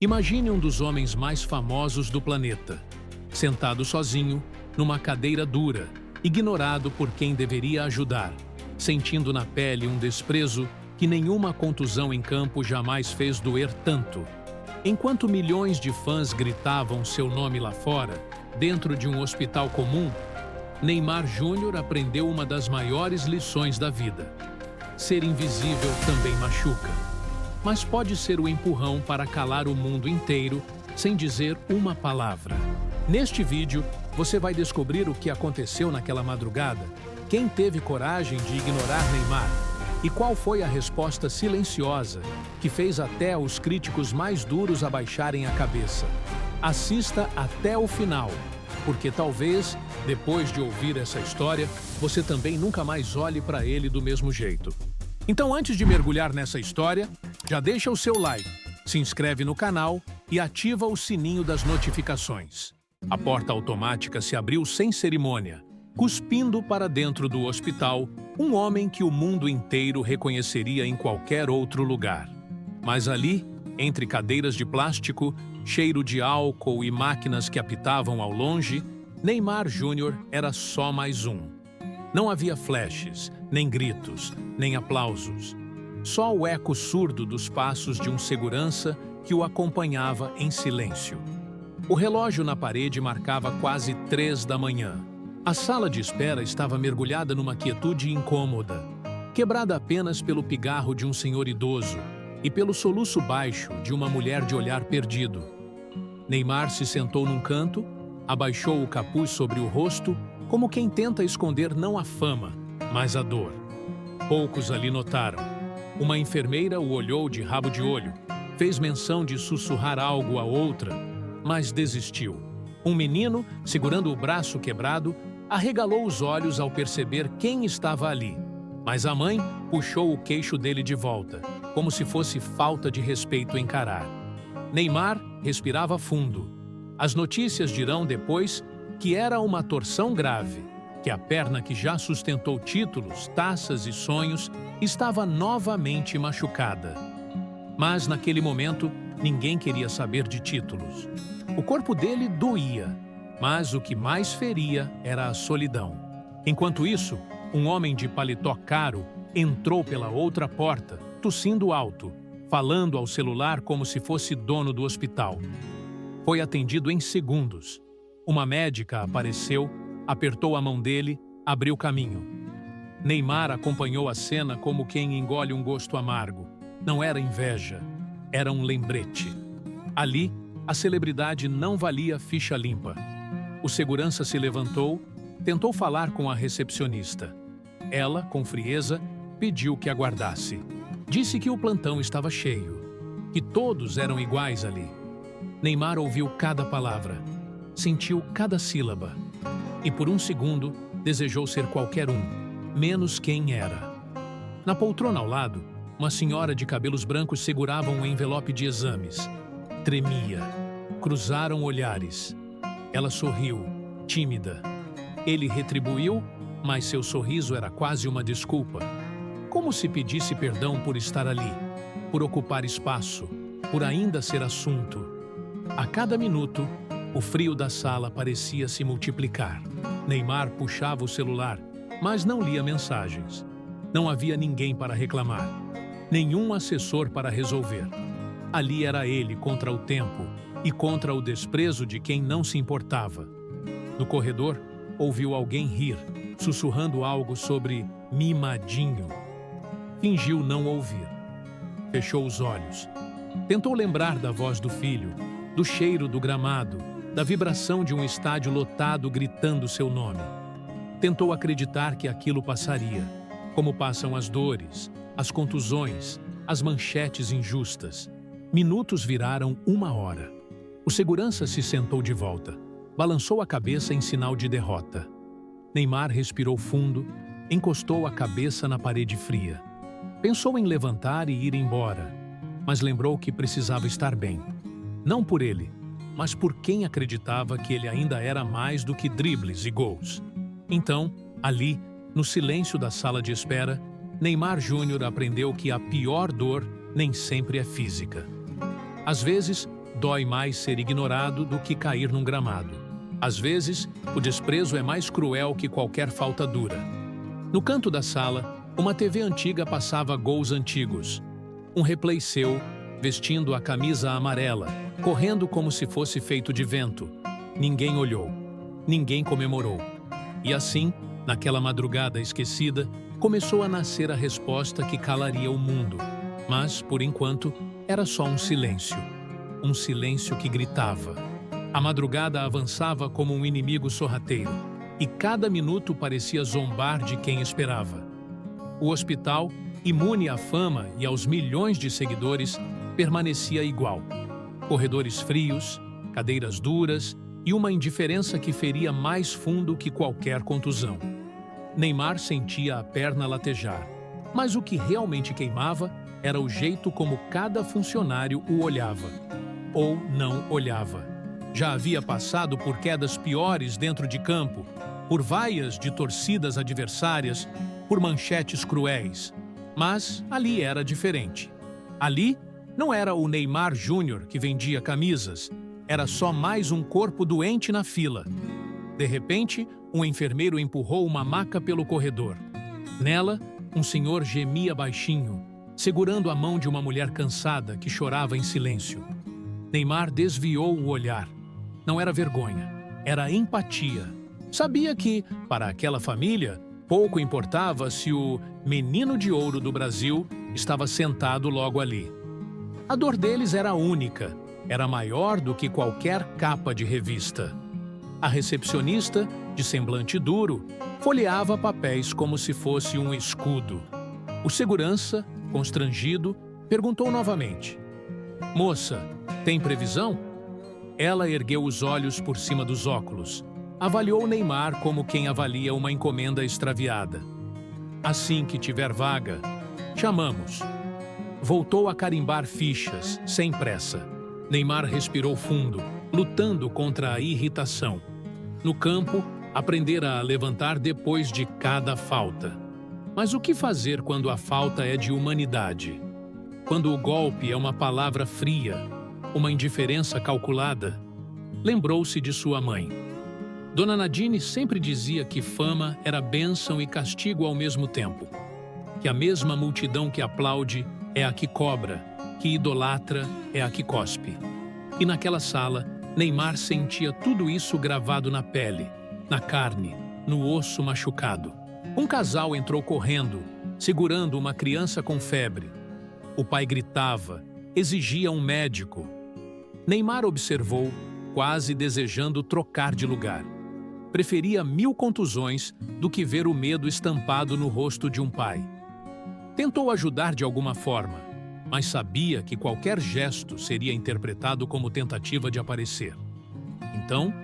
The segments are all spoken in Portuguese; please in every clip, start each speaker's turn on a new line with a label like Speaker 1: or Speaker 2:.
Speaker 1: Imagine um dos homens mais famosos do planeta, sentado sozinho, numa cadeira dura, ignorado por quem deveria ajudar, sentindo na pele um desprezo que nenhuma contusão em campo jamais fez doer tanto. Enquanto milhões de fãs gritavam seu nome lá fora, dentro de um hospital comum, Neymar Júnior aprendeu uma das maiores lições da vida. Ser invisível também machuca, mas pode ser o empurrão para calar o mundo inteiro sem dizer uma palavra. Neste vídeo, você vai descobrir o que aconteceu naquela madrugada, quem teve coragem de ignorar Neymar e qual foi a resposta silenciosa que fez até os críticos mais duros abaixarem a cabeça. Assista até o final, porque talvez, depois de ouvir essa história, você também nunca mais olhe para ele do mesmo jeito. Então, antes de mergulhar nessa história, já deixa o seu like, se inscreve no canal e ativa o sininho das notificações. A porta automática se abriu sem cerimônia, cuspindo para dentro do hospital um homem que o mundo inteiro reconheceria em qualquer outro lugar. Mas ali, entre cadeiras de plástico, cheiro de álcool e máquinas que apitavam ao longe, Neymar Júnior era só mais um. Não havia flashes, nem gritos, nem aplausos. Só o eco surdo dos passos de um segurança que o acompanhava em silêncio. O relógio na parede marcava quase 3 da manhã. A sala de espera estava mergulhada numa quietude incômoda, quebrada apenas pelo pigarro de um senhor idoso e pelo soluço baixo de uma mulher de olhar perdido. Neymar se sentou num canto, abaixou o capuz sobre o rosto, como quem tenta esconder não a fama, mas a dor. Poucos ali notaram. Uma enfermeira o olhou de rabo de olho, fez menção de sussurrar algo a outra, mas desistiu. Um menino, segurando o braço quebrado, arregalou os olhos ao perceber quem estava ali. Mas a mãe puxou o queixo dele de volta, como se fosse falta de respeito encarar. Neymar respirava fundo. As notícias dirão depois que era uma torção grave, que a perna que já sustentou títulos, taças e sonhos estava novamente machucada. Mas naquele momento, ninguém queria saber de títulos. O corpo dele doía, mas o que mais feria era a solidão. Enquanto isso, um homem de paletó caro entrou pela outra porta, tossindo alto, falando ao celular como se fosse dono do hospital. Foi atendido em segundos. Uma médica apareceu, apertou a mão dele, abriu caminho. Neymar acompanhou a cena como quem engole um gosto amargo. Não era inveja, era um lembrete. Ali, a celebridade não valia ficha limpa. O segurança se levantou, tentou falar com a recepcionista. Ela, com frieza, pediu que aguardasse. Disse que o plantão estava cheio, que todos eram iguais ali. Neymar ouviu cada palavra, sentiu cada sílaba e, por um segundo, desejou ser qualquer um, menos quem era. Na poltrona ao lado, uma senhora de cabelos brancos segurava um envelope de exames. Tremia. Cruzaram olhares. Ela sorriu, tímida. Ele retribuiu, mas seu sorriso era quase uma desculpa. Como se pedisse perdão por estar ali, por ocupar espaço, por ainda ser assunto. A cada minuto, o frio da sala parecia se multiplicar. Neymar puxava o celular, mas não lia mensagens. Não havia ninguém para reclamar, nenhum assessor para resolver. Ali era ele contra o tempo e contra o desprezo de quem não se importava. No corredor, ouviu alguém rir, sussurrando algo sobre mimadinho. Fingiu não ouvir. Fechou os olhos. Tentou lembrar da voz do filho, do cheiro do gramado, da vibração de um estádio lotado gritando seu nome. Tentou acreditar que aquilo passaria, como passam as dores, as contusões, as manchetes injustas. Minutos viraram 1 hora. O segurança se sentou de volta, balançou a cabeça em sinal de derrota. Neymar respirou fundo, encostou a cabeça na parede fria. Pensou em levantar e ir embora, mas lembrou que precisava estar bem. Não por ele, mas por quem acreditava que ele ainda era mais do que dribles e gols. Então, ali, no silêncio da sala de espera, Neymar Júnior aprendeu que a pior dor nem sempre é física. Às vezes, dói mais ser ignorado do que cair num gramado. Às vezes, o desprezo é mais cruel que qualquer falta dura. No canto da sala, uma TV antiga passava gols antigos. Um replay seu, vestindo a camisa amarela, correndo como se fosse feito de vento. Ninguém olhou. Ninguém comemorou. E assim, naquela madrugada esquecida, começou a nascer a resposta que calaria o mundo. Mas, por enquanto, era só um silêncio. Um silêncio que gritava. A madrugada avançava como um inimigo sorrateiro, e cada minuto parecia zombar de quem esperava. O hospital, imune à fama e aos milhões de seguidores, permanecia igual. Corredores frios, cadeiras duras e uma indiferença que feria mais fundo que qualquer contusão. Neymar sentia a perna latejar, mas o que realmente queimava era o jeito como cada funcionário o olhava. Ou não olhava. Já havia passado por quedas piores dentro de campo, por vaias de torcidas adversárias, por manchetes cruéis. Mas ali era diferente. Ali não era o Neymar Júnior que vendia camisas, era só mais um corpo doente na fila. De repente, um enfermeiro empurrou uma maca pelo corredor. Nela, um senhor gemia baixinho, segurando a mão de uma mulher cansada que chorava em silêncio. Neymar desviou o olhar. Não era vergonha, era empatia. Sabia que, para aquela família, pouco importava se o menino de ouro do Brasil estava sentado logo ali. A dor deles era única, era maior do que qualquer capa de revista. A recepcionista, de semblante duro, folheava papéis como se fosse um escudo. O segurança, constrangido, perguntou novamente: "Moça, tem previsão?" Ela ergueu os olhos por cima dos óculos. Avaliou Neymar como quem avalia uma encomenda extraviada. "Assim que tiver vaga, chamamos." Voltou a carimbar fichas, sem pressa. Neymar respirou fundo, lutando contra a irritação. No campo, aprendera a levantar depois de cada falta. Mas o que fazer quando a falta é de humanidade? Quando o golpe é uma palavra fria, uma indiferença calculada? Lembrou-se de sua mãe. Dona Nadine sempre dizia que fama era bênção e castigo ao mesmo tempo. Que a mesma multidão que aplaude é a que cobra, que idolatra é a que cospe. E naquela sala, Neymar sentia tudo isso gravado na pele, na carne, no osso machucado. Um casal entrou correndo, segurando uma criança com febre. O pai gritava, exigia um médico. Neymar observou, quase desejando trocar de lugar. Preferia 1000 contusões do que ver o medo estampado no rosto de um pai. Tentou ajudar de alguma forma, mas sabia que qualquer gesto seria interpretado como tentativa de aparecer. Então,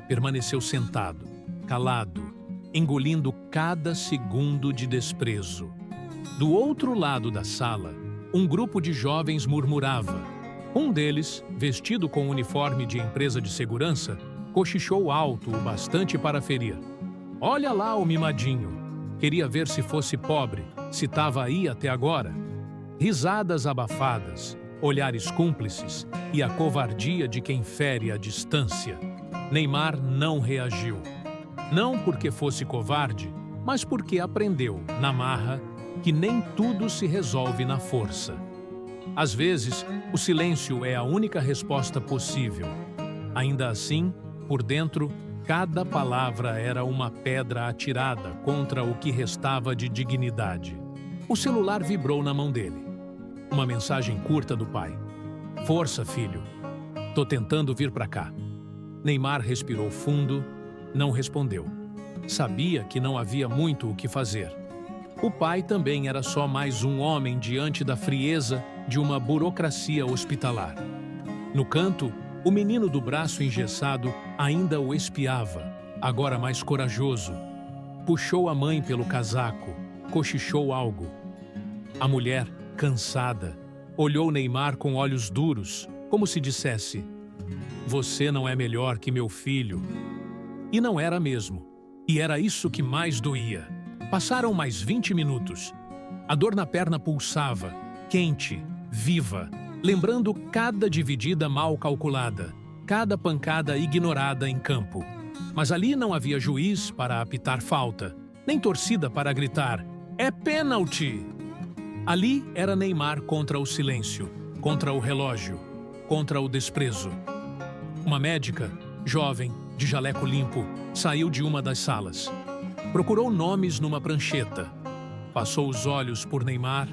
Speaker 1: permaneceu sentado, calado, engolindo cada segundo de desprezo. Do outro lado da sala, um grupo de jovens murmurava. Um deles, vestido com um uniforme de empresa de segurança, cochichou alto o bastante para ferir. "Olha lá o mimadinho. Queria ver se fosse pobre, se estava aí até agora." Risadas abafadas, olhares cúmplices e a covardia de quem fere à distância. Neymar não reagiu. Não porque fosse covarde, mas porque aprendeu, na marra, que nem tudo se resolve na força. Às vezes, o silêncio é a única resposta possível. Ainda assim, por dentro, cada palavra era uma pedra atirada contra o que restava de dignidade. O celular vibrou na mão dele. Uma mensagem curta do pai. "Força, filho. Tô tentando vir pra cá." Neymar respirou fundo, não respondeu. Sabia que não havia muito o que fazer. O pai também era só mais um homem diante da frieza de uma burocracia hospitalar. No canto, o menino do braço engessado ainda o espiava, agora mais corajoso. Puxou a mãe pelo casaco, cochichou algo. A mulher, cansada, olhou Neymar com olhos duros, como se dissesse: "Você não é melhor que meu filho." E não era mesmo. E era isso que mais doía. Passaram mais 20 minutos. A dor na perna pulsava, quente, viva. lembrando cada dividida mal calculada, cada pancada ignorada em campo. Mas ali não havia juiz para apitar falta, nem torcida para gritar: "É pênalti!". Ali era Neymar contra o silêncio, contra o relógio, contra o desprezo. Uma médica, jovem, de jaleco limpo, saiu de uma das salas. Procurou nomes numa prancheta. Passou os olhos por Neymar,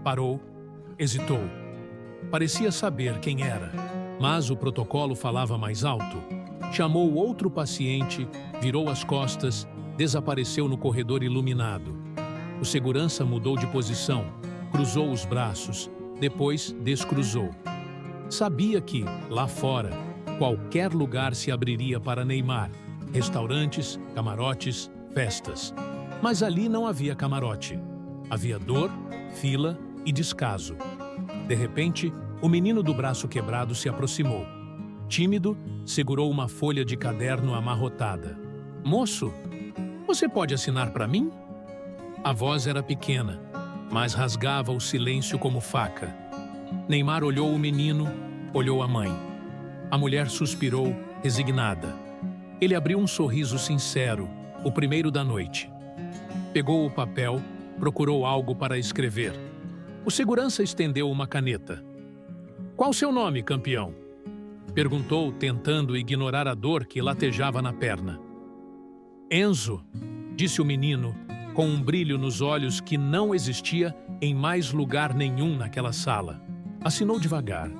Speaker 1: parou, hesitou. Parecia saber quem era, mas o protocolo falava mais alto. Chamou outro paciente, virou as costas, desapareceu no corredor iluminado. O segurança mudou de posição, cruzou os braços, depois descruzou. Sabia que, lá fora, qualquer lugar se abriria para Neymar. Restaurantes, camarotes, festas. Mas ali não havia camarote. Havia dor, fila e descaso. De repente, o menino do braço quebrado se aproximou. Tímido, segurou uma folha de caderno amarrotada. "Moço, você pode assinar para mim?" A voz era pequena, mas rasgava o silêncio como faca. Neymar olhou o menino, olhou a mãe. A mulher suspirou, resignada. Ele abriu um sorriso sincero, o primeiro da noite. Pegou o papel, procurou algo para escrever. O segurança estendeu uma caneta. "Qual seu nome, campeão?" Perguntou, tentando ignorar a dor que latejava na perna. "Enzo", disse o menino, com um brilho nos olhos que não existia em mais lugar nenhum naquela sala. Assinou devagar,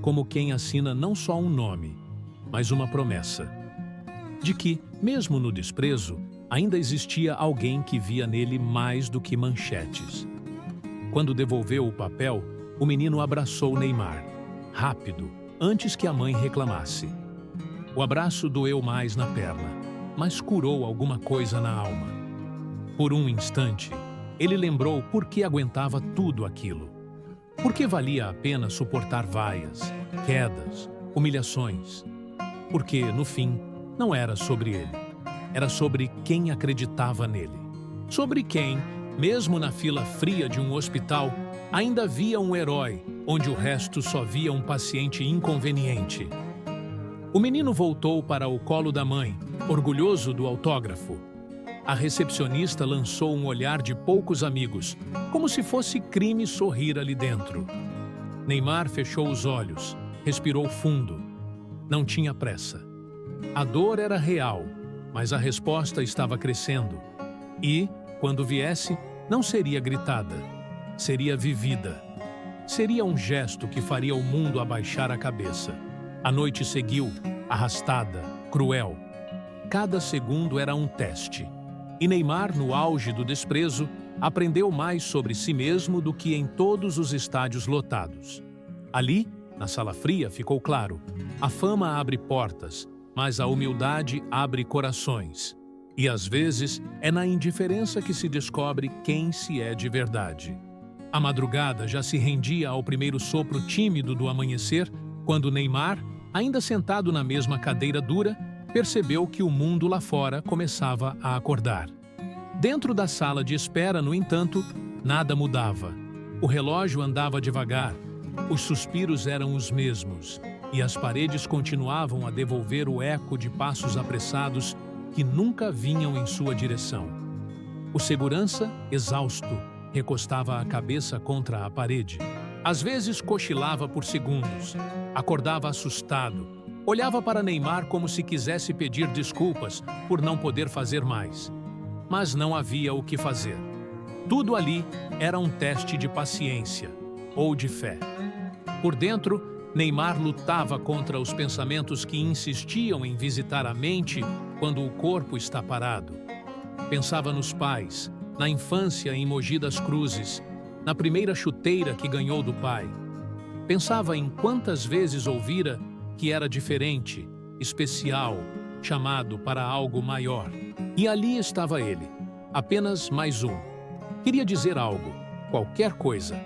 Speaker 1: como quem assina não só um nome, mas uma promessa. De que, mesmo no desprezo, ainda existia alguém que via nele mais do que manchetes. Quando devolveu o papel, o menino abraçou Neymar, rápido, antes que a mãe reclamasse. O abraço doeu mais na perna, mas curou alguma coisa na alma. Por um instante, ele lembrou por que aguentava tudo aquilo. Por que valia a pena suportar vaias, quedas, humilhações? Porque, no fim, não era sobre ele. Era sobre quem acreditava nele. Sobre quem, mesmo na fila fria de um hospital, ainda via um herói, onde o resto só via um paciente inconveniente. O menino voltou para o colo da mãe, orgulhoso do autógrafo. A recepcionista lançou um olhar de poucos amigos, como se fosse crime sorrir ali dentro. Neymar fechou os olhos, respirou fundo. Não tinha pressa. A dor era real, mas a resposta estava crescendo. E, quando viesse, não seria gritada, seria vivida. Seria um gesto que faria o mundo abaixar a cabeça. A noite seguiu, arrastada, cruel. Cada segundo era um teste. E Neymar, no auge do desprezo, aprendeu mais sobre si mesmo do que em todos os estádios lotados. Ali, na sala fria, ficou claro: a fama abre portas, mas a humildade abre corações. E às vezes é na indiferença que se descobre quem se é de verdade. A madrugada já se rendia ao primeiro sopro tímido do amanhecer, quando Neymar, ainda sentado na mesma cadeira dura, percebeu que o mundo lá fora começava a acordar. Dentro da sala de espera, no entanto, nada mudava. O relógio andava devagar, os suspiros eram os mesmos, e as paredes continuavam a devolver o eco de passos apressados que nunca vinham em sua direção. O segurança, exausto, recostava a cabeça contra a parede. Às vezes cochilava por segundos, acordava assustado, olhava para Neymar como se quisesse pedir desculpas por não poder fazer mais. Mas não havia o que fazer. Tudo ali era um teste de paciência ou de fé. Por dentro, Neymar lutava contra os pensamentos que insistiam em visitar a mente quando o corpo está parado. Pensava nos pais, na infância em Mogi das Cruzes, na primeira chuteira que ganhou do pai. Pensava em quantas vezes ouvira que era diferente, especial, chamado para algo maior. E ali estava ele, apenas mais um. Queria dizer algo, qualquer coisa.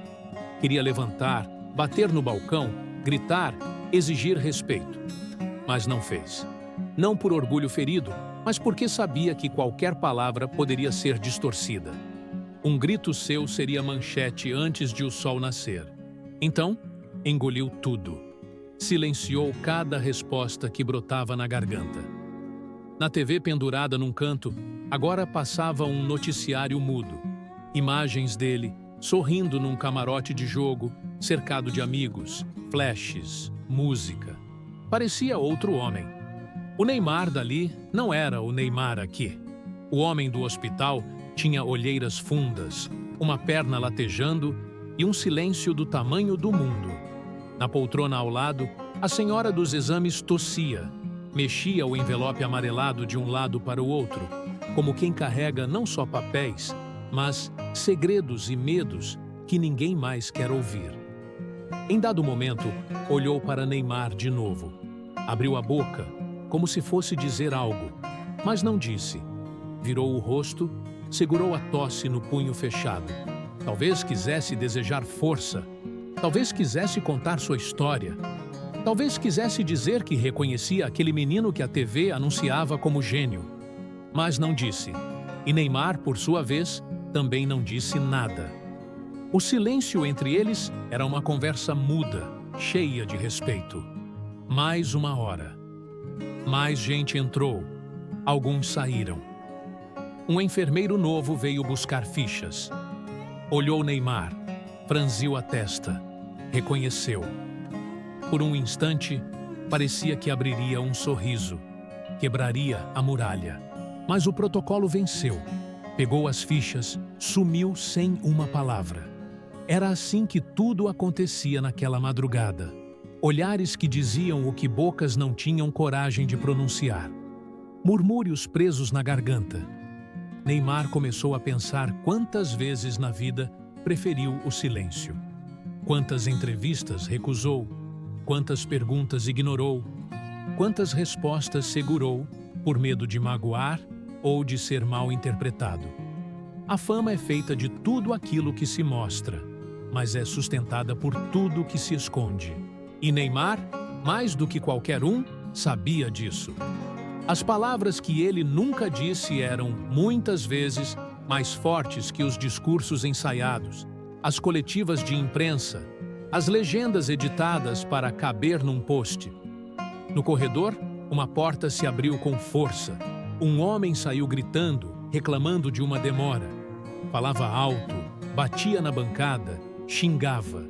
Speaker 1: Queria levantar, bater no balcão, gritar, exigir respeito. Mas não fez. Não por orgulho ferido, mas porque sabia que qualquer palavra poderia ser distorcida. Um grito seu seria manchete antes de o sol nascer. Então, Engoliu tudo. Silenciou cada resposta que brotava na garganta. Na TV pendurada num canto, agora passava um noticiário mudo. Imagens dele, sorrindo num camarote de jogo, cercado de amigos, flashes, música. Parecia outro homem. O Neymar dali não era o Neymar aqui. O homem do hospital tinha olheiras fundas, uma perna latejando e um silêncio do tamanho do mundo. Na poltrona ao lado, a senhora dos exames tossia, mexia o envelope amarelado de um lado para o outro, como quem carrega não só papéis, mas segredos e medos que ninguém mais quer ouvir. Em dado momento, olhou para Neymar de novo. Abriu a boca, como se fosse dizer algo, mas não disse. Virou o rosto, segurou a tosse no punho fechado. Talvez quisesse desejar força. Talvez quisesse contar sua história. Talvez quisesse dizer que reconhecia aquele menino que a TV anunciava como gênio. Mas não disse. E Neymar, por sua vez, também não disse nada. O silêncio entre eles era uma conversa muda, cheia de respeito. Mais uma hora. Mais gente entrou. Alguns saíram. Um enfermeiro novo veio buscar fichas. Olhou Neymar, franziu a testa, reconheceu. Por um instante, parecia que abriria um sorriso, quebraria a muralha. Mas o protocolo venceu. Pegou as fichas, sumiu sem uma palavra. Era assim que tudo acontecia naquela madrugada. Olhares que diziam o que bocas não tinham coragem de pronunciar. Murmúrios presos na garganta. Neymar começou a pensar quantas vezes na vida preferiu o silêncio. Quantas entrevistas recusou, quantas perguntas ignorou, quantas respostas segurou por medo de magoar ou de ser mal interpretado. A fama é feita de tudo aquilo que se mostra, mas é sustentada por tudo que se esconde. E Neymar, mais do que qualquer um, sabia disso. As palavras que ele nunca disse eram, muitas vezes, mais fortes que os discursos ensaiados, as coletivas de imprensa, as legendas editadas para caber num post. No corredor, uma porta se abriu com força. Um homem saiu gritando, reclamando de uma demora. Falava alto, batia na bancada, xingava.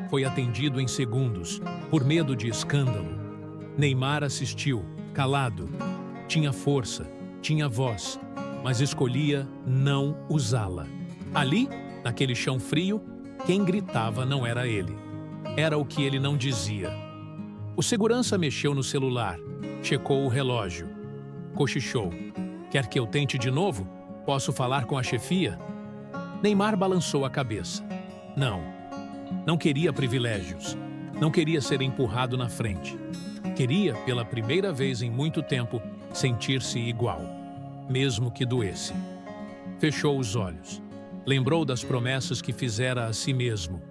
Speaker 1: Foi atendido em segundos, por medo de escândalo. Neymar assistiu, calado. Tinha força, tinha voz, mas escolhia não usá-la. Ali, naquele chão frio, quem gritava não era ele. Era o que ele não dizia. O segurança mexeu no celular, checou o relógio. Cochichou. Quer que eu tente de novo? Posso falar com a chefia? Neymar balançou a cabeça. Não. Não queria privilégios. Não queria ser empurrado na frente. Queria, pela primeira vez em muito tempo, sentir-se igual, mesmo que doesse. Fechou os olhos. Lembrou das promessas que fizera a si mesmo.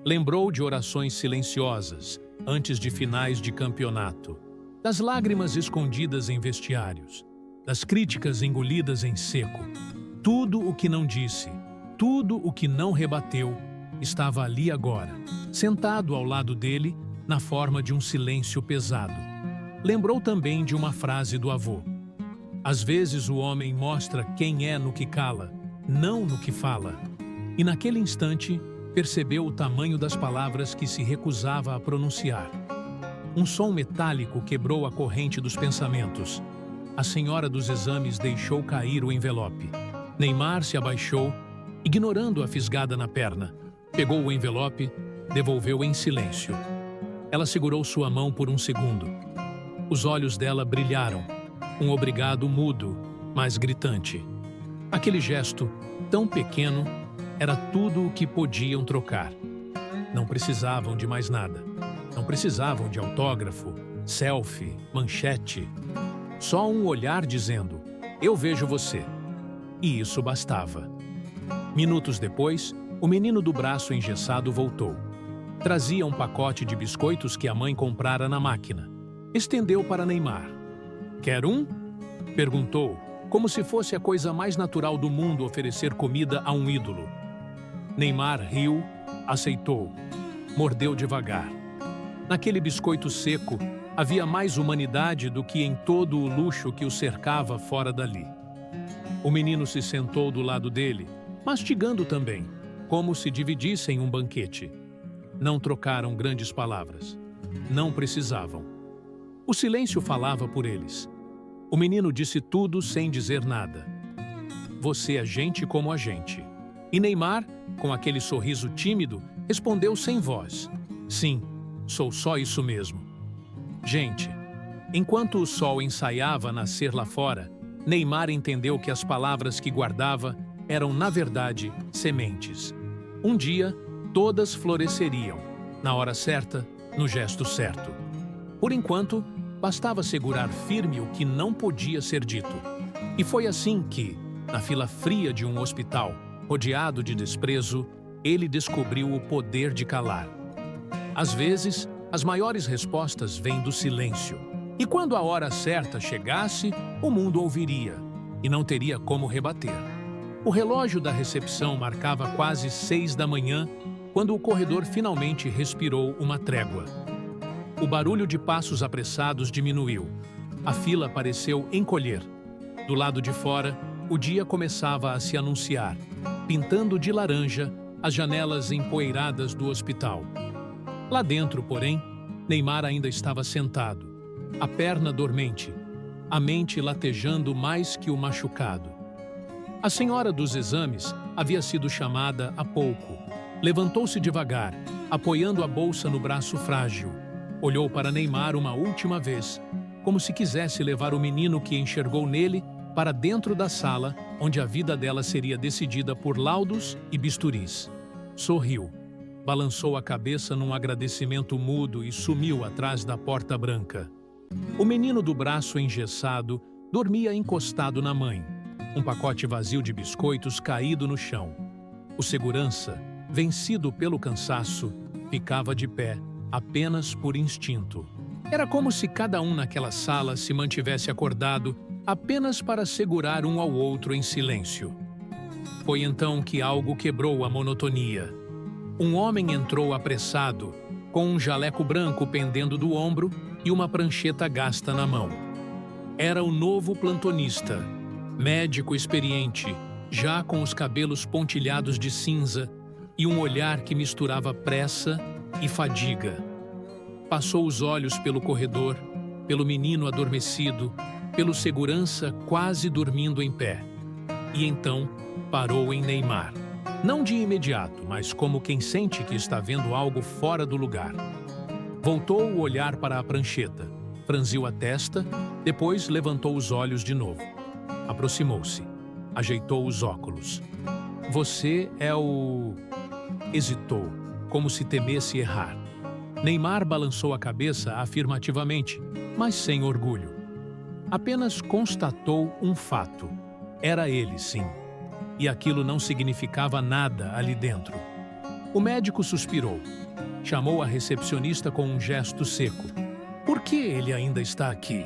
Speaker 1: Lembrou de orações silenciosas, antes de finais de campeonato. Das lágrimas escondidas em vestiários. Das críticas engolidas em seco. Tudo o que não disse, tudo o que não rebateu, estava ali agora, sentado ao lado dele, na forma de um silêncio pesado. Lembrou também de uma frase do avô. Às vezes o homem mostra quem é no que cala, não no que fala. E naquele instante, percebeu o tamanho das palavras que se recusava a pronunciar. Um som metálico quebrou a corrente dos pensamentos. A senhora dos exames deixou cair o envelope. Neymar se abaixou, ignorando a fisgada na perna. Pegou o envelope, devolveu em silêncio. Ela segurou sua mão por um segundo. Os olhos dela brilharam, um obrigado mudo, mas gritante. Aquele gesto, tão pequeno, era tudo o que podiam trocar. Não precisavam de mais nada. Não precisavam de autógrafo, selfie, manchete. Só um olhar dizendo, eu vejo você. E isso bastava. Minutos depois, o menino do braço engessado voltou. Trazia um pacote de biscoitos que a mãe comprara na máquina. Estendeu para Neymar. Quer um? Perguntou, como se fosse a coisa mais natural do mundo oferecer comida a um ídolo. Neymar riu, aceitou. mordeu devagar. Naquele biscoito seco, havia mais humanidade do que em todo o luxo que o cercava fora dali. O menino se sentou do lado dele, mastigando também, como se dividissem um banquete. Não trocaram grandes palavras. Não precisavam. O silêncio falava por eles. O menino disse tudo sem dizer nada. Você é gente como a gente. E Neymar, com aquele sorriso tímido, respondeu sem voz. Sim, sou só isso mesmo. Gente, enquanto o sol ensaiava nascer lá fora, Neymar entendeu que as palavras que guardava eram, na verdade, sementes. Um dia, todas floresceriam, na hora certa, no gesto certo. Por enquanto, bastava segurar firme o que não podia ser dito. E foi assim que, na fila fria de um hospital, rodeado de desprezo, ele descobriu o poder de calar. Às vezes, as maiores respostas vêm do silêncio. E quando a hora certa chegasse, o mundo ouviria, e não teria como rebater. O relógio da recepção marcava quase 6 da manhã, quando o corredor finalmente respirou uma trégua. O barulho de passos apressados diminuiu. A fila pareceu encolher. Do lado de fora, o dia começava a se anunciar, pintando de laranja as janelas empoeiradas do hospital. Lá dentro, porém, Neymar ainda estava sentado, a perna dormente, a mente latejando mais que o machucado. A senhora dos exames havia sido chamada há pouco. Levantou-se devagar, apoiando a bolsa no braço frágil. Olhou para Neymar uma última vez, como se quisesse levar o menino que enxergou nele para dentro da sala, onde a vida dela seria decidida por laudos e bisturis. Sorriu, balançou a cabeça num agradecimento mudo e sumiu atrás da porta branca. O menino do braço engessado dormia encostado na mãe, um pacote vazio de biscoitos caído no chão. O segurança, vencido pelo cansaço, ficava de pé, apenas por instinto. Era como se cada um naquela sala se mantivesse acordado apenas para segurar um ao outro em silêncio. Foi então que algo quebrou a monotonia. Um homem entrou apressado, com um jaleco branco pendendo do ombro e uma prancheta gasta na mão. Era o novo plantonista, médico experiente, já com os cabelos pontilhados de cinza e um olhar que misturava pressa e fadiga. Passou os olhos pelo corredor, pelo menino adormecido, pelo segurança quase dormindo em pé. E então parou em Neymar. Não de imediato, mas como quem sente que está vendo algo fora do lugar. Voltou o olhar para a prancheta, franziu a testa, depois levantou os olhos de novo. Aproximou-se, ajeitou os óculos. Você é o... Hesitou, como se temesse errar. Neymar balançou a cabeça afirmativamente, mas sem orgulho. Apenas constatou um fato. Era ele, sim. E aquilo não significava nada ali dentro. O médico suspirou. Chamou a recepcionista com um gesto seco. Por que ele ainda está aqui?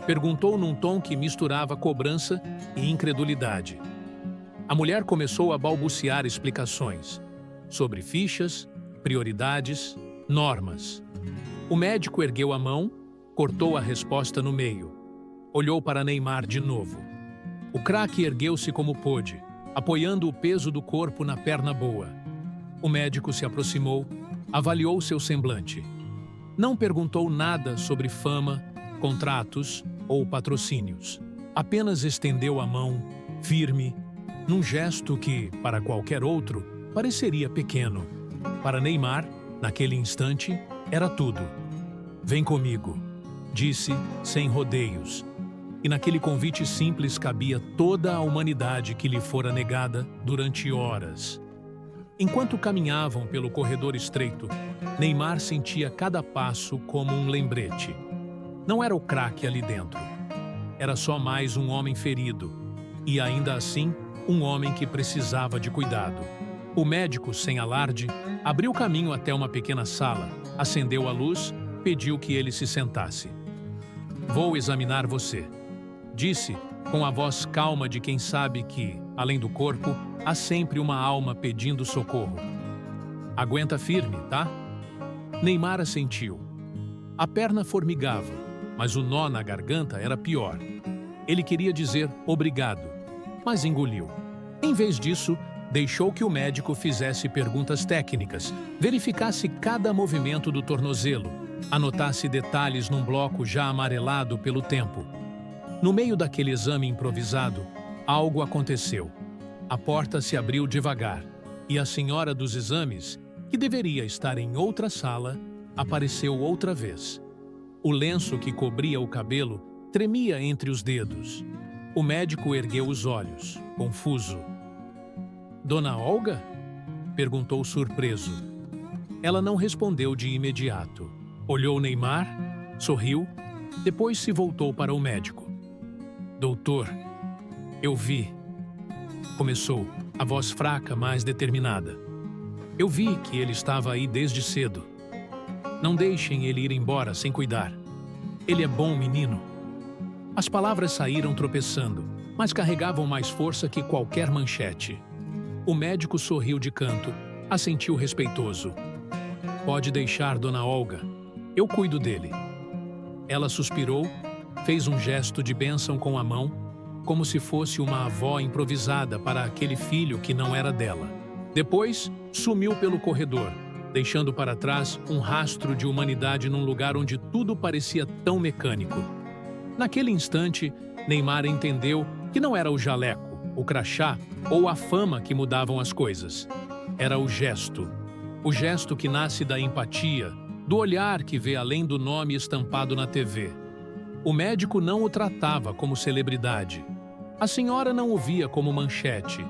Speaker 1: Perguntou num tom que misturava cobrança e incredulidade. A mulher começou a balbuciar explicações sobre fichas, prioridades, normas. O médico ergueu a mão, cortou a resposta no meio. Olhou para Neymar de novo. O craque ergueu-se como pôde, apoiando o peso do corpo na perna boa. O médico se aproximou, avaliou seu semblante. Não perguntou nada sobre fama, contratos ou patrocínios. Apenas estendeu a mão, firme, num gesto que, para qualquer outro, pareceria pequeno. Para Neymar, naquele instante, era tudo. Vem comigo, disse, sem rodeios. E naquele convite simples cabia toda a humanidade que lhe fora negada durante horas. Enquanto caminhavam pelo corredor estreito, Neymar sentia cada passo como um lembrete. Não era o craque ali dentro. Era só mais um homem ferido. E ainda assim, um homem que precisava de cuidado. O médico, sem alarde, abriu caminho até uma pequena sala, acendeu a luz, pediu que ele se sentasse. Vou examinar você, disse, com a voz calma de quem sabe que, além do corpo, há sempre uma alma pedindo socorro. Aguenta firme, tá? Neymar assentiu. A perna formigava, mas o nó na garganta era pior. Ele queria dizer obrigado, mas engoliu. Em vez disso, deixou que o médico fizesse perguntas técnicas, verificasse cada movimento do tornozelo, anotasse detalhes num bloco já amarelado pelo tempo. No meio daquele exame improvisado, algo aconteceu. A porta se abriu devagar e a senhora dos exames, que deveria estar em outra sala, apareceu outra vez. O lenço que cobria o cabelo tremia entre os dedos. O médico ergueu os olhos, confuso. "Dona Olga?" perguntou surpreso. Ela não respondeu de imediato. Olhou Neymar, sorriu, depois se voltou para o médico. "Doutor, eu vi." Começou, a voz fraca, mas determinada. "Eu vi que ele estava aí desde cedo. Não deixem ele ir embora sem cuidar. Ele é bom menino." As palavras saíram tropeçando, mas carregavam mais força que qualquer manchete. O médico sorriu de canto, assentiu respeitoso. "Pode deixar, Dona Olga. Eu cuido dele." Ela suspirou, fez um gesto de bênção com a mão, como se fosse uma avó improvisada para aquele filho que não era dela. Depois, sumiu pelo corredor, deixando para trás um rastro de humanidade num lugar onde tudo parecia tão mecânico. Naquele instante, Neymar entendeu que não era o jaleco, o crachá ou a fama que mudavam as coisas. Era o gesto que nasce da empatia, do olhar que vê além do nome estampado na TV. O médico não o tratava como celebridade. A senhora não o via como manchete.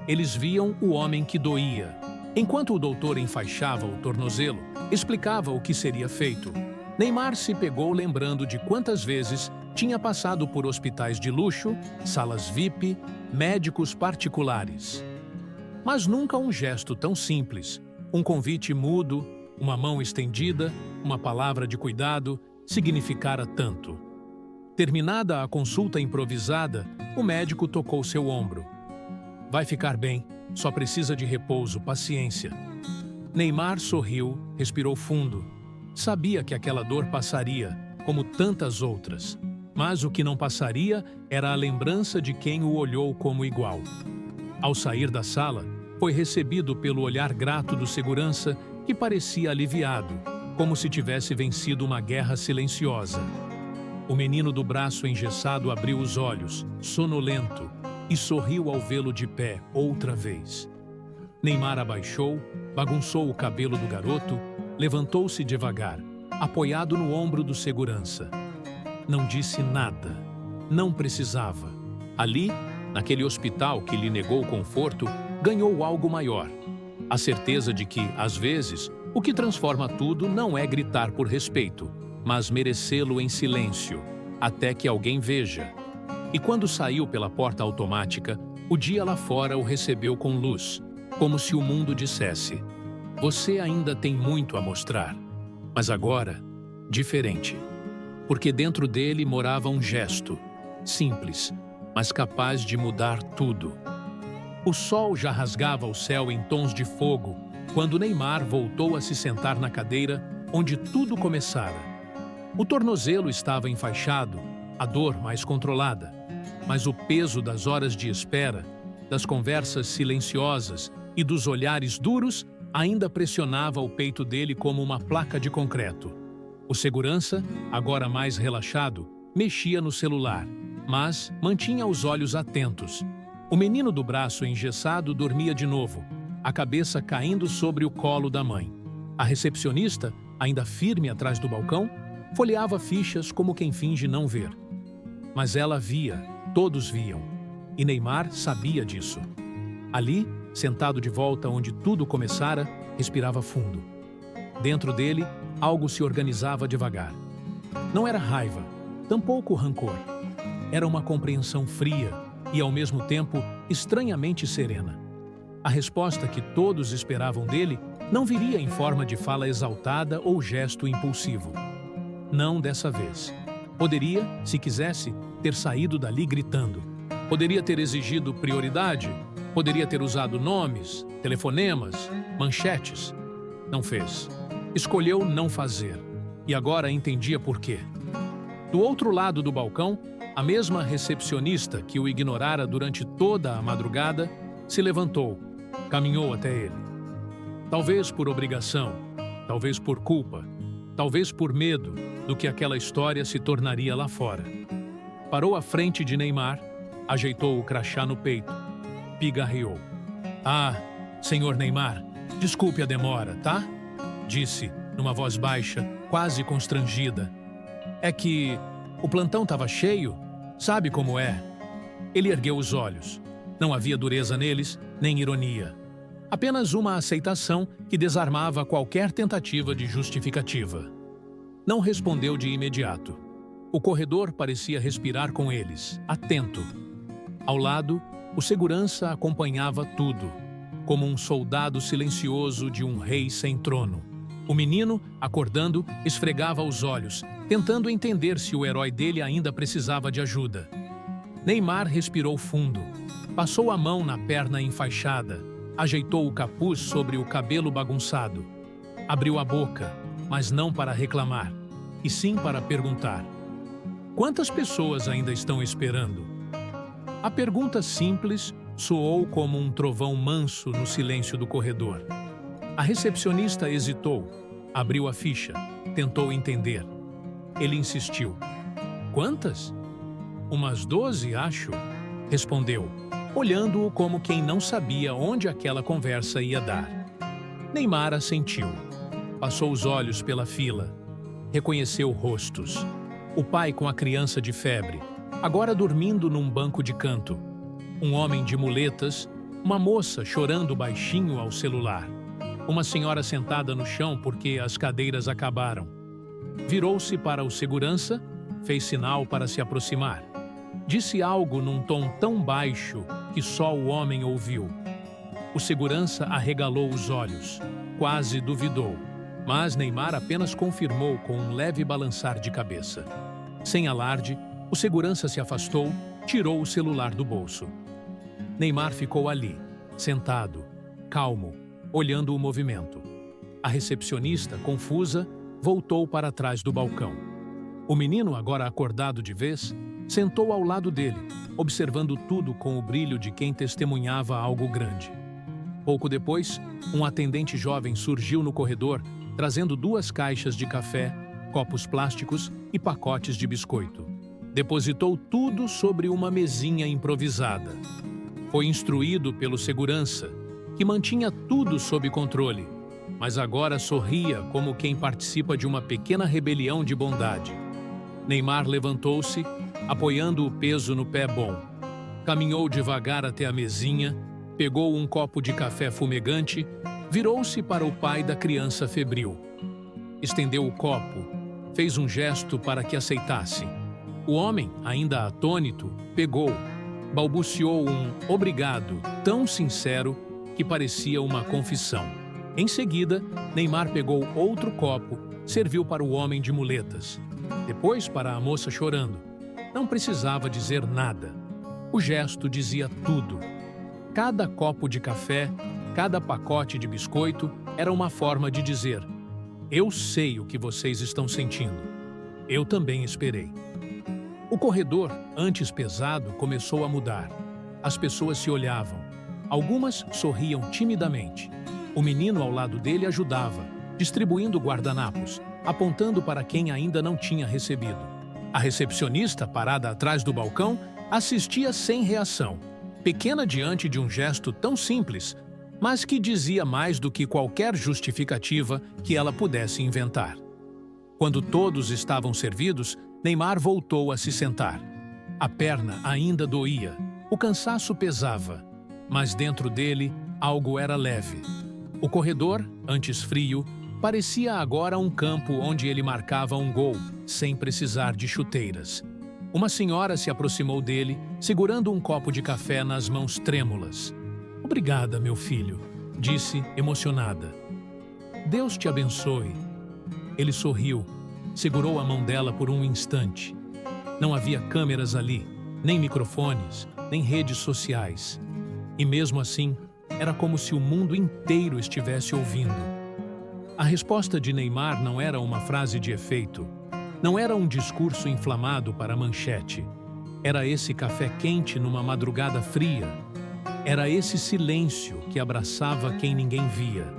Speaker 1: Eles viam o homem que doía. Enquanto o doutor enfaixava o tornozelo, explicava o que seria feito. Neymar se pegou lembrando de quantas vezes tinha passado por hospitais de luxo, salas VIP, médicos particulares. Mas nunca um gesto tão simples, um convite mudo, uma mão estendida, uma palavra de cuidado, significara tanto. Terminada a consulta improvisada, o médico tocou seu ombro. "Vai ficar bem, só precisa de repouso, paciência." Neymar sorriu, respirou fundo. Sabia que aquela dor passaria, como tantas outras. Mas o que não passaria era a lembrança de quem o olhou como igual. Ao sair da sala, foi recebido pelo olhar grato do segurança, que parecia aliviado, como se tivesse vencido uma guerra silenciosa. O menino do braço engessado abriu os olhos, sonolento, e sorriu ao vê-lo de pé outra vez. Neymar abaixou, bagunçou o cabelo do garoto, levantou-se devagar, apoiado no ombro do segurança. Não disse nada. Não precisava. Ali, naquele hospital que lhe negou conforto, ganhou algo maior. A certeza de que, às vezes, o que transforma tudo não é gritar por respeito, mas merecê-lo em silêncio, até que alguém veja. E quando saiu pela porta automática, o dia lá fora o recebeu com luz, como se o mundo dissesse: "Você ainda tem muito a mostrar." Mas agora, diferente. Porque dentro dele morava um gesto, simples, mas capaz de mudar tudo. O sol já rasgava o céu em tons de fogo quando Neymar voltou a se sentar na cadeira onde tudo começara. O tornozelo estava enfaixado, a dor mais controlada, mas o peso das horas de espera, das conversas silenciosas e dos olhares duros ainda pressionava o peito dele como uma placa de concreto. O segurança, agora mais relaxado, mexia no celular, mas mantinha os olhos atentos. O menino do braço engessado dormia de novo, a cabeça caindo sobre o colo da mãe. A recepcionista, ainda firme atrás do balcão, folheava fichas como quem finge não ver. Mas ela via, todos viam, e Neymar sabia disso. Ali, sentado de volta onde tudo começara, respirava fundo. Dentro dele, algo se organizava devagar. Não era raiva, tampouco rancor. Era uma compreensão fria e, ao mesmo tempo, estranhamente serena. A resposta que todos esperavam dele não viria em forma de fala exaltada ou gesto impulsivo. Não dessa vez. Poderia, se quisesse, ter saído dali gritando. Poderia ter exigido prioridade. Poderia ter usado nomes, telefonemas, manchetes. Não fez. Escolheu não fazer, e agora entendia por quê. Do outro lado do balcão, a mesma recepcionista que o ignorara durante toda a madrugada se levantou, caminhou até ele. Talvez por obrigação, talvez por culpa, talvez por medo do que aquela história se tornaria lá fora. Parou à frente de Neymar, ajeitou o crachá no peito, pigarreou. "Ah, senhor Neymar, desculpe a demora, tá?" Disse, numa voz baixa, quase constrangida. "É que o plantão estava cheio, sabe como é?" Ele ergueu os olhos. Não havia dureza neles, nem ironia. Apenas uma aceitação que desarmava qualquer tentativa de justificativa. Não respondeu de imediato. O corredor parecia respirar com eles, atento. Ao lado, o segurança acompanhava tudo, como um soldado silencioso de um rei sem trono. O menino, acordando, esfregava os olhos, tentando entender se o herói dele ainda precisava de ajuda. Neymar respirou fundo, passou a mão na perna enfaixada, ajeitou o capuz sobre o cabelo bagunçado. Abriu a boca, mas não para reclamar, e sim para perguntar. Quantas pessoas ainda estão esperando? A pergunta simples soou como um trovão manso no silêncio do corredor. A recepcionista hesitou, abriu a ficha, tentou entender. Ele insistiu. Quantas? Umas 12, acho, respondeu, olhando-o como quem não sabia onde aquela conversa ia dar. Neymar assentiu. Passou os olhos pela fila. Reconheceu rostos. O pai com a criança de febre, agora dormindo num banco de canto. Um homem de muletas, uma moça chorando baixinho ao celular. Uma senhora sentada no chão porque as cadeiras acabaram. Virou-se para o segurança, fez sinal para se aproximar. Disse algo num tom tão baixo que só o homem ouviu. O segurança arregalou os olhos, quase duvidou, mas Neymar apenas confirmou com um leve balançar de cabeça. Sem alarde, o segurança se afastou, tirou o celular do bolso. Neymar ficou ali, sentado, calmo, olhando o movimento. A recepcionista, confusa, voltou para trás do balcão. O menino, agora acordado de vez, sentou ao lado dele, observando tudo com o brilho de quem testemunhava algo grande. Pouco depois, um atendente jovem surgiu no corredor, trazendo 2 caixas de café, copos plásticos e pacotes de biscoito. Depositou tudo sobre uma mesinha improvisada. Foi instruído pelo segurança, que mantinha tudo sob controle, mas agora sorria como quem participa de uma pequena rebelião de bondade. Neymar levantou-se, apoiando o peso no pé bom. Caminhou devagar até a mesinha, pegou um copo de café fumegante, virou-se para o pai da criança febril. Estendeu o copo, fez um gesto para que aceitasse. O homem, ainda atônito, pegou, balbuciou um obrigado tão sincero que parecia uma confissão. Em seguida, Neymar pegou outro copo, serviu para o homem de muletas. Depois para a moça chorando. Não precisava dizer nada. O gesto dizia tudo. Cada copo de café, cada pacote de biscoito era uma forma de dizer: eu sei o que vocês estão sentindo. Eu também esperei. O corredor, antes pesado, começou a mudar. As pessoas se olhavam. Algumas sorriam timidamente. O menino ao lado dele ajudava, distribuindo guardanapos, apontando para quem ainda não tinha recebido. A recepcionista, parada atrás do balcão, assistia sem reação, pequena diante de um gesto tão simples, mas que dizia mais do que qualquer justificativa que ela pudesse inventar. Quando todos estavam servidos, Neymar voltou a se sentar. A perna ainda doía, o cansaço pesava, mas dentro dele algo era leve. O corredor, antes frio, parecia agora um campo onde ele marcava um gol, sem precisar de chuteiras. Uma senhora se aproximou dele, segurando um copo de café nas mãos trêmulas. "Obrigada, meu filho", disse, emocionada. "Deus te abençoe." Ele sorriu, segurou a mão dela por um instante. Não havia câmeras ali, nem microfones, nem redes sociais. E mesmo assim, era como se o mundo inteiro estivesse ouvindo. A resposta de Neymar não era uma frase de efeito. Não era um discurso inflamado para a manchete. Era esse café quente numa madrugada fria. Era esse silêncio que abraçava quem ninguém via.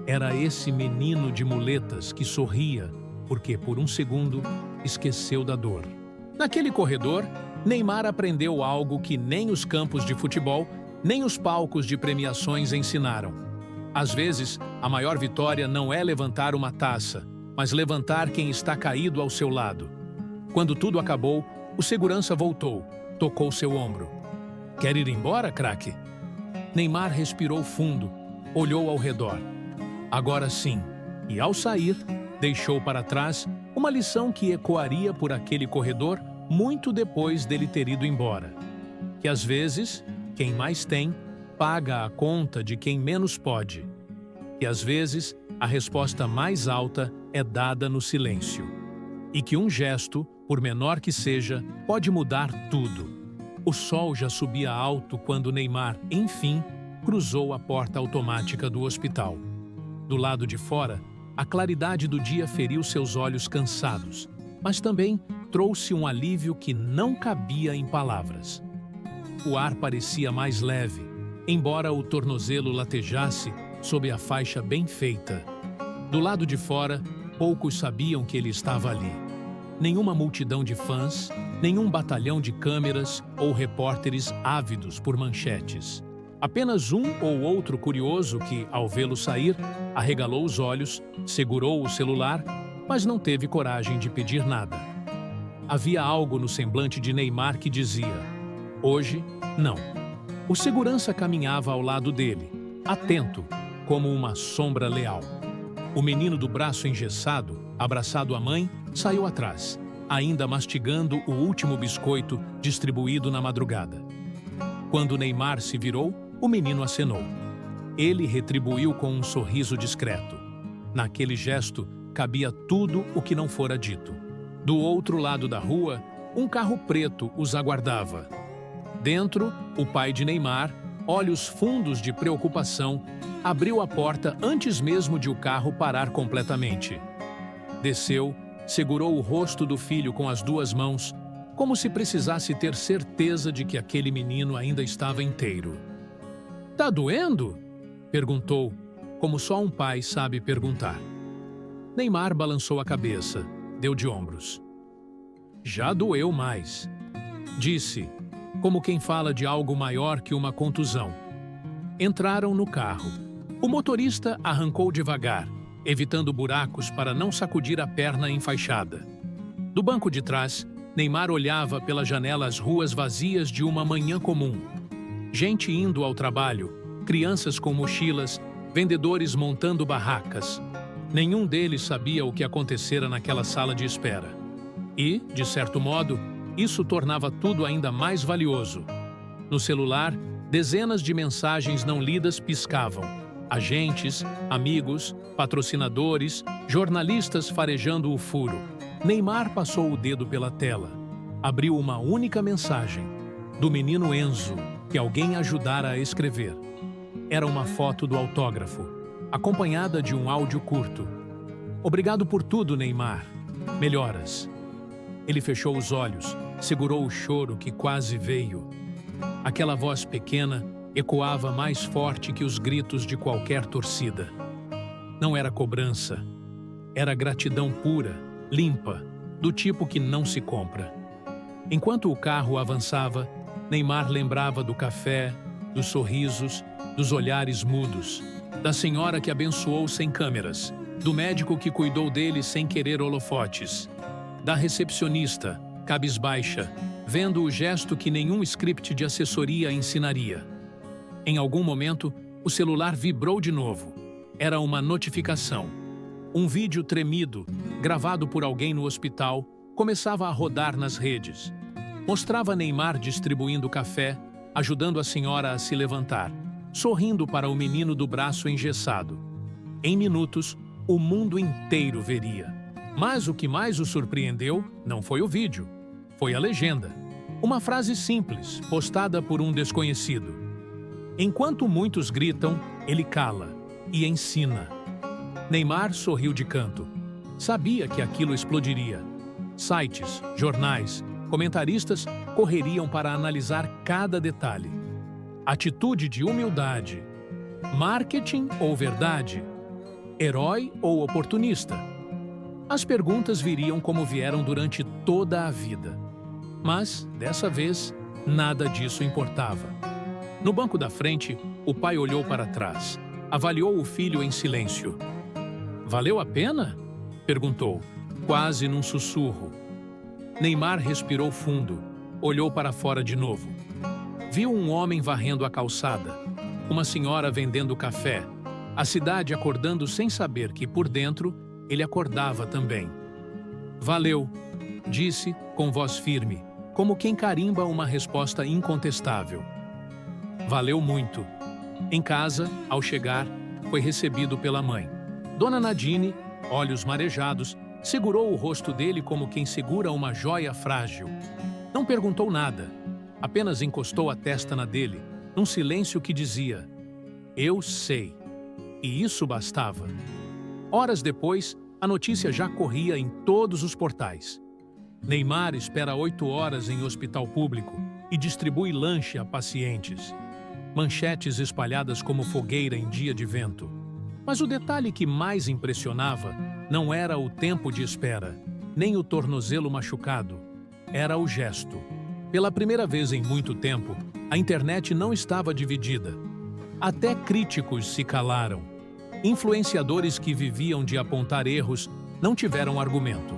Speaker 1: Era esse menino de muletas que sorria porque, por um segundo, esqueceu da dor. Naquele corredor, Neymar aprendeu algo que nem os campos de futebol, nem os palcos de premiações ensinaram. Às vezes, a maior vitória não é levantar uma taça, mas levantar quem está caído ao seu lado. Quando tudo acabou, o segurança voltou, tocou seu ombro. "Quer ir embora, craque?" Neymar respirou fundo, olhou ao redor. Agora sim, e ao sair, deixou para trás uma lição que ecoaria por aquele corredor muito depois dele ter ido embora. Que às vezes, quem mais tem, paga a conta de quem menos pode. Que às vezes, a resposta mais alta é dada no silêncio. E que um gesto, por menor que seja, pode mudar tudo. O sol já subia alto quando Neymar, enfim, cruzou a porta automática do hospital. Do lado de fora, a claridade do dia feriu seus olhos cansados, mas também trouxe um alívio que não cabia em palavras. O ar parecia mais leve, embora o tornozelo latejasse sob a faixa bem feita. Do lado de fora, poucos sabiam que ele estava ali. Nenhuma multidão de fãs, nenhum batalhão de câmeras ou repórteres ávidos por manchetes. Apenas um ou outro curioso que, ao vê-lo sair, arregalou os olhos, segurou o celular, mas não teve coragem de pedir nada. Havia algo no semblante de Neymar que dizia: hoje, não. O segurança caminhava ao lado dele, atento, como uma sombra leal. O menino do braço engessado, abraçado à mãe, saiu atrás, ainda mastigando o último biscoito distribuído na madrugada. Quando Neymar se virou, o menino acenou. Ele retribuiu com um sorriso discreto. Naquele gesto, cabia tudo o que não fora dito. Do outro lado da rua, um carro preto os aguardava. Dentro, o pai de Neymar, olhos fundos de preocupação, abriu a porta antes mesmo de o carro parar completamente. Desceu, segurou o rosto do filho com as duas mãos, como se precisasse ter certeza de que aquele menino ainda estava inteiro. "Tá doendo?" perguntou, como só um pai sabe perguntar. Neymar balançou a cabeça, deu de ombros. "Já doeu mais", disse, como quem fala de algo maior que uma contusão. Entraram no carro. O motorista arrancou devagar, evitando buracos para não sacudir a perna enfaixada. Do banco de trás, Neymar olhava pela janela as ruas vazias de uma manhã comum. Gente indo ao trabalho, crianças com mochilas, vendedores montando barracas. Nenhum deles sabia o que acontecera naquela sala de espera. E, de certo modo, isso tornava tudo ainda mais valioso. No celular, dezenas de mensagens não lidas piscavam. Agentes, amigos, patrocinadores, jornalistas farejando o furo. Neymar passou o dedo pela tela. Abriu uma única mensagem, do menino Enzo, que alguém ajudara a escrever. Era uma foto do autógrafo, acompanhada de um áudio curto. "Obrigado por tudo, Neymar. Melhoras." Ele fechou os olhos, segurou o choro que quase veio. Aquela voz pequena ecoava mais forte que os gritos de qualquer torcida. Não era cobrança. Era gratidão pura, limpa, do tipo que não se compra. Enquanto o carro avançava, Neymar lembrava do café, dos sorrisos, dos olhares mudos, da senhora que abençoou sem câmeras, do médico que cuidou dele sem querer holofotes, da recepcionista, cabisbaixa, vendo o gesto que nenhum script de assessoria ensinaria. Em algum momento, o celular vibrou de novo. Era uma notificação. Um vídeo tremido, gravado por alguém no hospital, começava a rodar nas redes. Mostrava Neymar distribuindo café, ajudando a senhora a se levantar, sorrindo para o menino do braço engessado. Em minutos, o mundo inteiro veria. Mas o que mais o surpreendeu não foi o vídeo, foi a legenda. Uma frase simples, postada por um desconhecido. Enquanto muitos gritam, ele cala e ensina. Neymar sorriu de canto. Sabia que aquilo explodiria. Sites, jornais, comentaristas correriam para analisar cada detalhe. Atitude de humildade. Marketing ou verdade? Herói ou oportunista? As perguntas viriam como vieram durante toda a vida. Mas, dessa vez, nada disso importava. No banco da frente, o pai olhou para trás. Avaliou o filho em silêncio. "Valeu a pena?" perguntou, quase num sussurro. Neymar respirou fundo, olhou para fora de novo. Viu um homem varrendo a calçada, uma senhora vendendo café, a cidade acordando sem saber que, por dentro, ele acordava também. "Valeu", disse com voz firme, como quem carimba uma resposta incontestável. Valeu muito. Em casa, ao chegar, foi recebido pela mãe. Dona Nadine, olhos marejados, segurou o rosto dele como quem segura uma joia frágil. Não perguntou nada, apenas encostou a testa na dele, num silêncio que dizia: "Eu sei." E isso bastava. Horas depois, a notícia já corria em todos os portais. Neymar espera 8 horas em hospital público e distribui lanche a pacientes. Manchetes espalhadas como fogueira em dia de vento. Mas o detalhe que mais impressionava não era o tempo de espera, nem o tornozelo machucado. Era o gesto. Pela primeira vez em muito tempo, a internet não estava dividida. Até críticos se calaram. Influenciadores que viviam de apontar erros não tiveram argumento.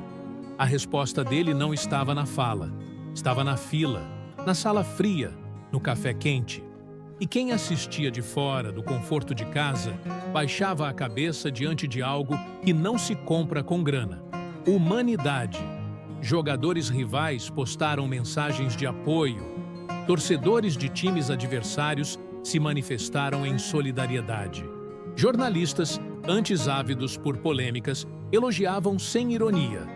Speaker 1: A resposta dele não estava na fala, estava na fila, na sala fria, no café quente. E quem assistia de fora, do conforto de casa, baixava a cabeça diante de algo que não se compra com grana. Humanidade. Jogadores rivais postaram mensagens de apoio. Torcedores de times adversários se manifestaram em solidariedade. Jornalistas, antes ávidos por polêmicas, elogiavam sem ironia.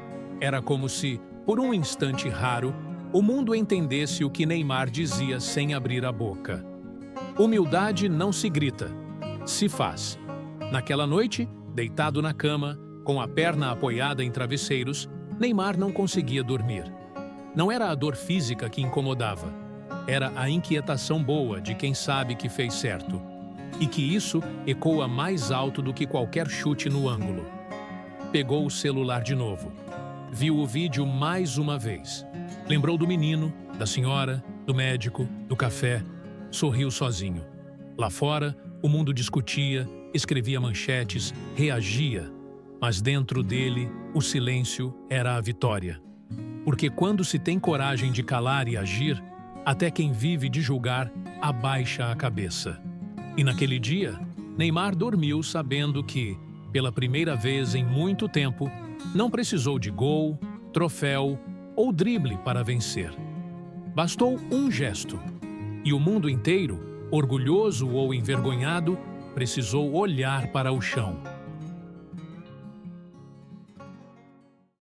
Speaker 1: Era como se, por um instante raro, o mundo entendesse o que Neymar dizia sem abrir a boca. Humildade não se grita, se faz. Naquela noite, deitado na cama, com a perna apoiada em travesseiros, Neymar não conseguia dormir. Não era a dor física que incomodava, era a inquietação boa de quem sabe que fez certo. E que isso ecoa mais alto do que qualquer chute no ângulo. Pegou o celular de novo. Viu o vídeo mais uma vez. Lembrou do menino, da senhora, do médico, do café. Sorriu sozinho. Lá fora, o mundo discutia, escrevia manchetes, reagia. Mas dentro dele, o silêncio era a vitória. Porque quando se tem coragem de calar e agir, até quem vive de julgar abaixa a cabeça. E naquele dia, Neymar dormiu sabendo que, pela primeira vez em muito tempo, não precisou de gol, troféu ou drible para vencer. Bastou um gesto. E o mundo inteiro, orgulhoso ou envergonhado, precisou olhar para o chão.